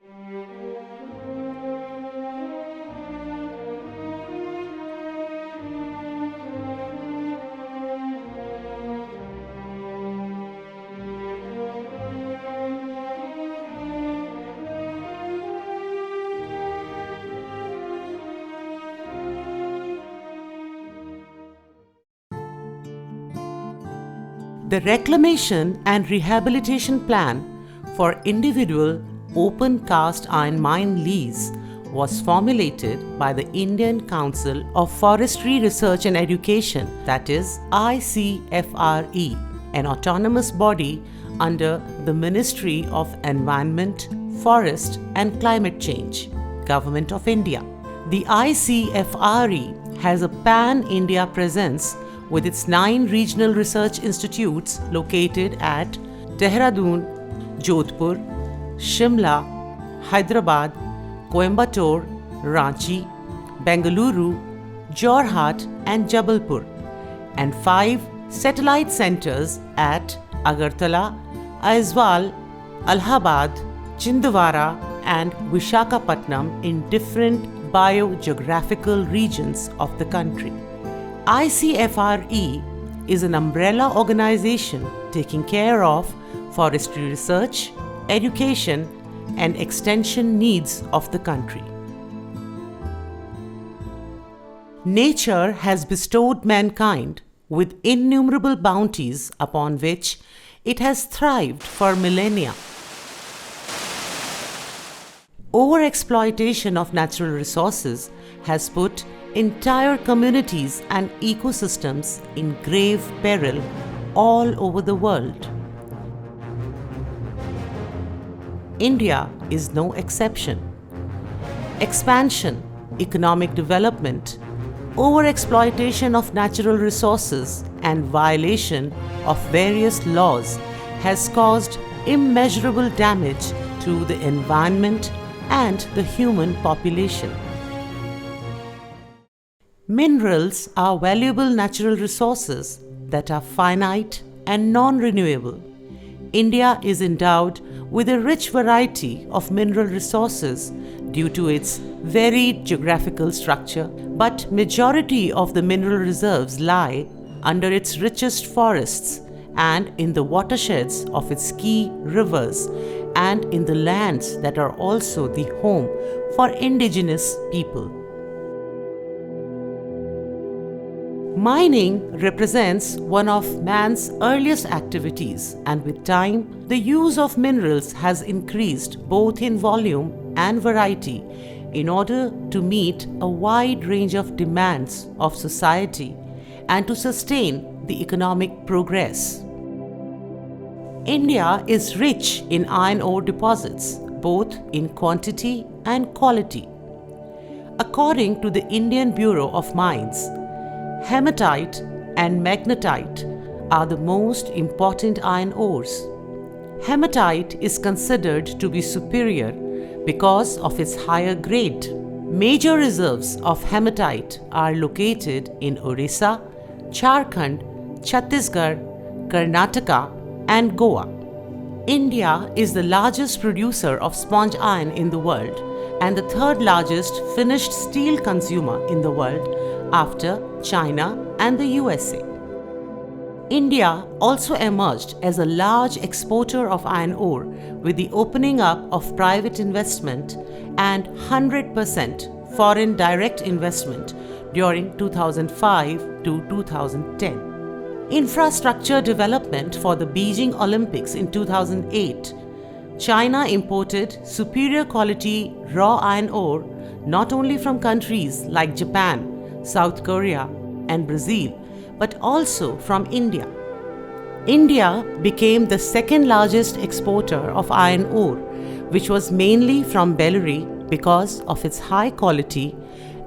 The Reclamation and Rehabilitation Plan for Individual Open Cast Iron Mine Lease was formulated by the Indian Council of Forestry Research and Education, that is ICFRE, an autonomous body under the Ministry of Environment, Forest and Climate Change, Government of India. The ICFRE has a pan-India presence with its 9 regional research institutes located at Dehradun, Jodhpur, Shimla, Hyderabad, Coimbatore, Ranchi, Bengaluru, Jorhat and Jabalpur, and 5 satellite centers at Agartala, Aizawl, Allahabad, Chindwara and Vishakhapatnam in different biogeographical regions of the country. ICFRE is an umbrella organization taking care of forestry research, education, and extension needs of the country. Nature has bestowed mankind with innumerable bounties upon which it has thrived for millennia. Overexploitation of natural resources has put entire communities and ecosystems in grave peril all over the world. India is no exception. Expansion, economic development, overexploitation of natural resources and violation of various laws has caused immeasurable damage to the environment and the human population. Minerals are valuable natural resources that are finite and non-renewable. India is endowed with a rich variety of mineral resources due to its varied geographical structure, but majority of the mineral reserves lie under its richest forests and in the watersheds of its key rivers and in the lands that are also the home for indigenous people. Mining represents one of man's earliest activities, and with time, the use of minerals has increased both in volume and variety in order to meet a wide range of demands of society and to sustain the economic progress. India is rich in iron ore deposits, both in quantity and quality. According to the Indian Bureau of Mines, hematite and magnetite are the most important iron ores. Hematite is considered to be superior because of its higher grade. Major reserves of hematite are located in Orissa, Jharkhand, Chhattisgarh, Karnataka, and Goa. India is the largest producer of sponge iron in the world and the third largest finished steel consumer in the world after China and the USA. India also emerged as a large exporter of iron ore with the opening up of private investment and 100% foreign direct investment during 2005 to 2010. Infrastructure development for the Beijing Olympics in 2008. China imported superior quality raw iron ore not only from countries like Japan, South Korea, and Brazil, but also from India. India became the second largest exporter of iron ore, which was mainly from Bellary because of its high quality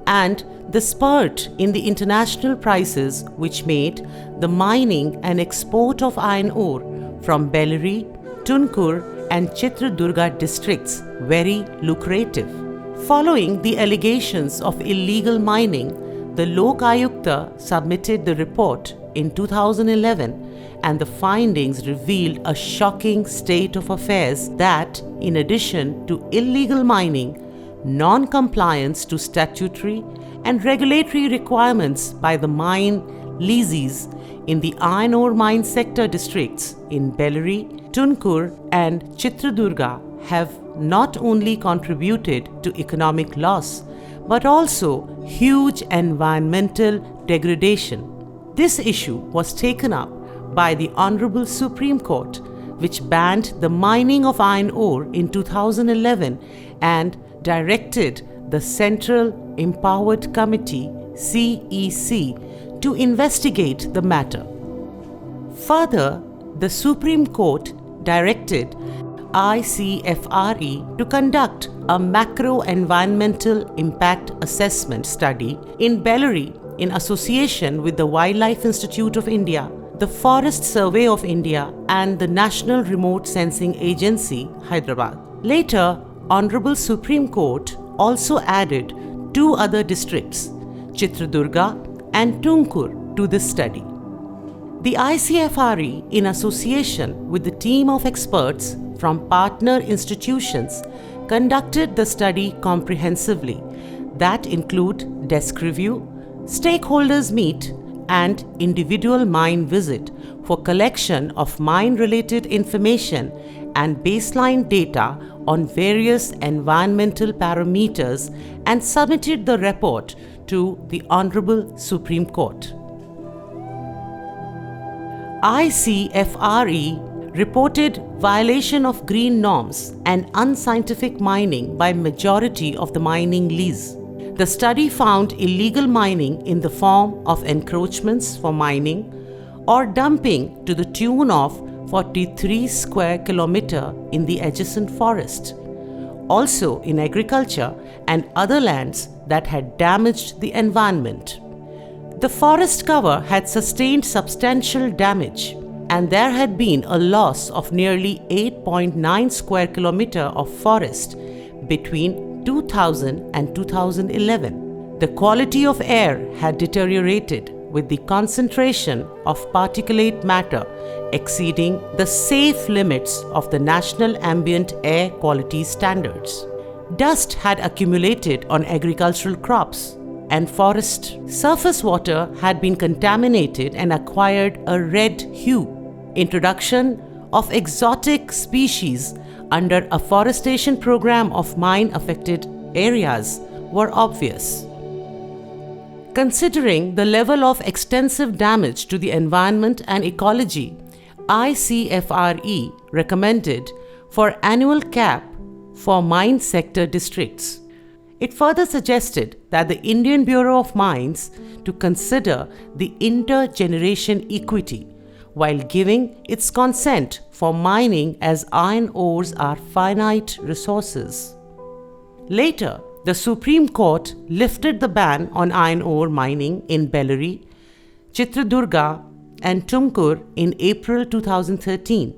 and the spurt in the international prices, which made the mining and export of iron ore from Bellary, Tunkur, and Chitradurga districts very lucrative. Following the allegations of illegal mining, the Lok Ayukta submitted the report in 2011 and the findings revealed a shocking state of affairs that, in addition to illegal mining, non-compliance to statutory and regulatory requirements by the mine lessees in the iron ore mine sector districts in Bellary, Tunkur and Chitradurga have not only contributed to economic loss but also huge environmental degradation. This issue was taken up by the Honorable Supreme Court, which banned the mining of iron ore in 2011 and directed the Central Empowered Committee (CEC) to investigate the matter. Further, the Supreme Court directed ICFRE to conduct a macro-environmental impact assessment study in Bellary in association with the Wildlife Institute of India, the Forest Survey of India and the National Remote Sensing Agency, Hyderabad. Later, Honorable Supreme Court also added 2 other districts, Chitradurga and Tunkur, to this study. The ICFRE, in association with the team of experts from partner institutions, conducted the study comprehensively that include desk review, stakeholders meet and individual mine visit for collection of mine-related information and baseline data on various environmental parameters and submitted the report to the Honorable Supreme Court. ICFRE reported violation of green norms and unscientific mining by majority of the mining lease. The study found illegal mining in the form of encroachments for mining or dumping to the tune of 43 square kilometer in the adjacent forest. Also in agriculture and other lands that had damaged the environment. The forest cover had sustained substantial damage, and there had been a loss of nearly 8.9 square kilometer of forest between 2000 and 2011. The quality of air had deteriorated with the concentration of particulate matter exceeding the safe limits of the National Ambient Air Quality Standards. Dust had accumulated on agricultural crops and forest. Surface water had been contaminated and acquired a red hue. Introduction of exotic species under a forestation program of mine-affected areas were obvious. Considering the level of extensive damage to the environment and ecology, ICFRE recommended for annual cap for mine sector districts. It further suggested that the Indian Bureau of Mines to consider the intergeneration equity while giving its consent for mining, as iron ores are finite resources. Later, the Supreme Court lifted the ban on iron ore mining in Bellary, Chitradurga and Tumkur in April 2013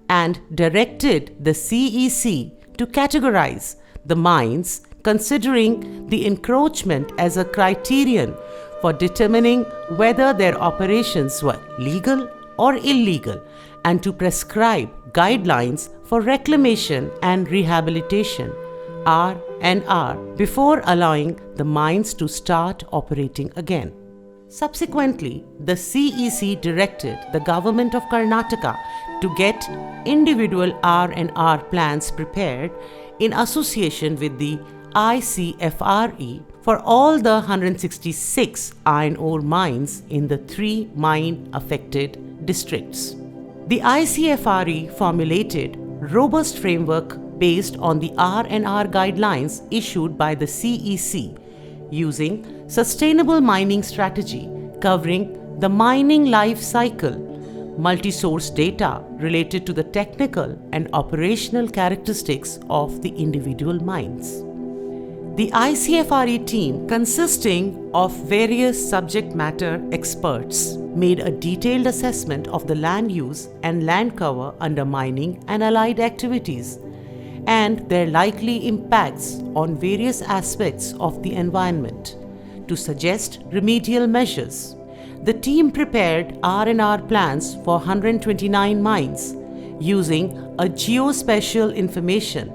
and directed the CEC to categorize the mines considering the encroachment as a criterion for determining whether their operations were legal or illegal and to prescribe guidelines for reclamation and rehabilitation (R&R) before allowing the mines to start operating again. Subsequently, the CEC directed the government of Karnataka to get individual R&R plans prepared in association with the ICFRE for all the 166 iron ore mines in the 3 mine-affected districts. The ICFRE formulated robust framework based on the R&R guidelines issued by the CEC using sustainable mining strategy covering the mining life cycle, multi-source data related to the technical and operational characteristics of the individual mines. The ICFRE team, consisting of various subject matter experts, made a detailed assessment of the land use and land cover under mining and allied activities and their likely impacts on various aspects of the environment to suggest remedial measures. The team prepared R&R plans for 129 mines using a geospatial information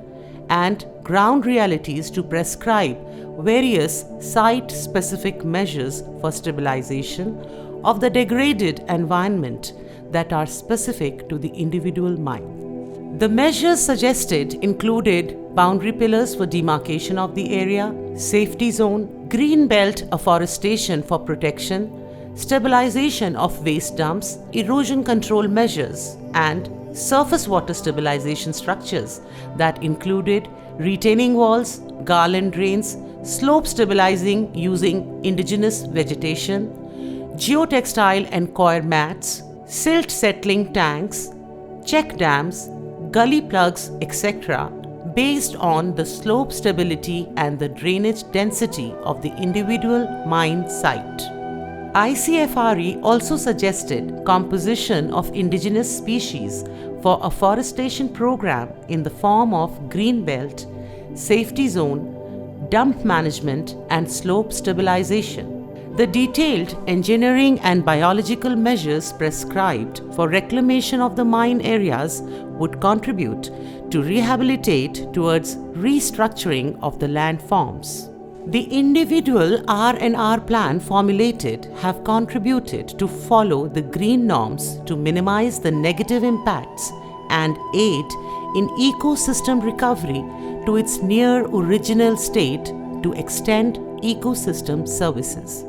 and ground realities to prescribe various site-specific measures for stabilization of the degraded environment that are specific to the individual mine. The measures suggested included boundary pillars for demarcation of the area, safety zone, green belt afforestation for protection, stabilization of waste dumps, erosion control measures, and surface water stabilization structures that included retaining walls, garland drains, slope stabilizing using indigenous vegetation, geotextile and coir mats, silt settling tanks, check dams, gully plugs, etc., based on the slope stability and the drainage density of the individual mine site. ICFRE also suggested composition of indigenous species for a forestation program in the form of green belt, safety zone, dump management, and slope stabilization. The detailed engineering and biological measures prescribed for reclamation of the mine areas would contribute to rehabilitate towards restructuring of the landforms. The individual R&R plan formulated have contributed to follow the green norms to minimize the negative impacts and aid in ecosystem recovery to its near original state to extend ecosystem services.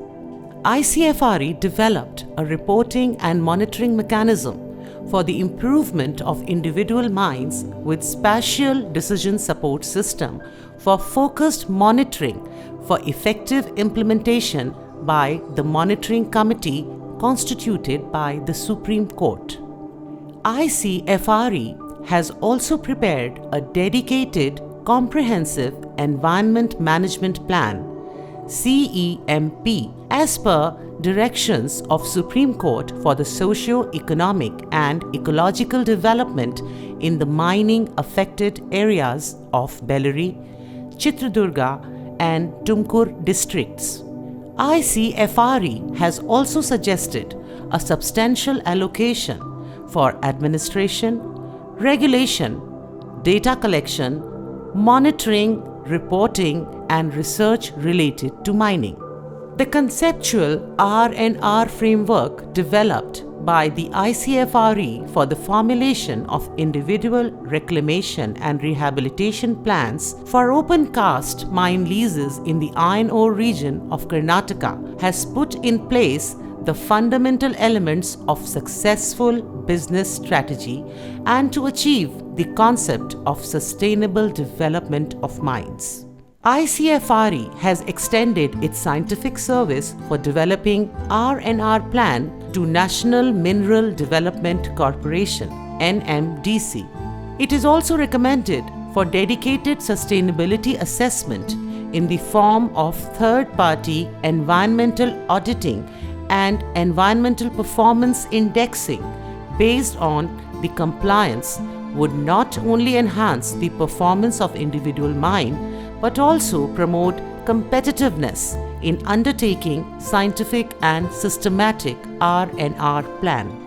ICFRE developed a reporting and monitoring mechanism for the improvement of individual mines with spatial decision support system for focused monitoring for effective implementation by the monitoring committee constituted by the Supreme Court. ICFRE has also prepared a dedicated comprehensive environment management plan CEMP as per directions of Supreme Court for the socio-economic and ecological development in the mining affected areas of Bellary, Chitradurga and Tumkur districts. ICFRE has also suggested a substantial allocation for administration, regulation, data collection, monitoring, reporting and research related to mining. The conceptual R&R framework developed by the ICFRE for the formulation of individual reclamation and rehabilitation plans for open cast mine leases in the iron ore region of Karnataka has put in place the fundamental elements of successful business strategy and to achieve the concept of sustainable development of mines. ICFRE has extended its scientific service for developing R&R plan to National Mineral Development Corporation (NMDC). It is also recommended for dedicated sustainability assessment in the form of third-party environmental auditing and environmental performance indexing based on the compliance would not only enhance the performance of individual mine but also promote competitiveness in undertaking scientific and systematic R&R plan.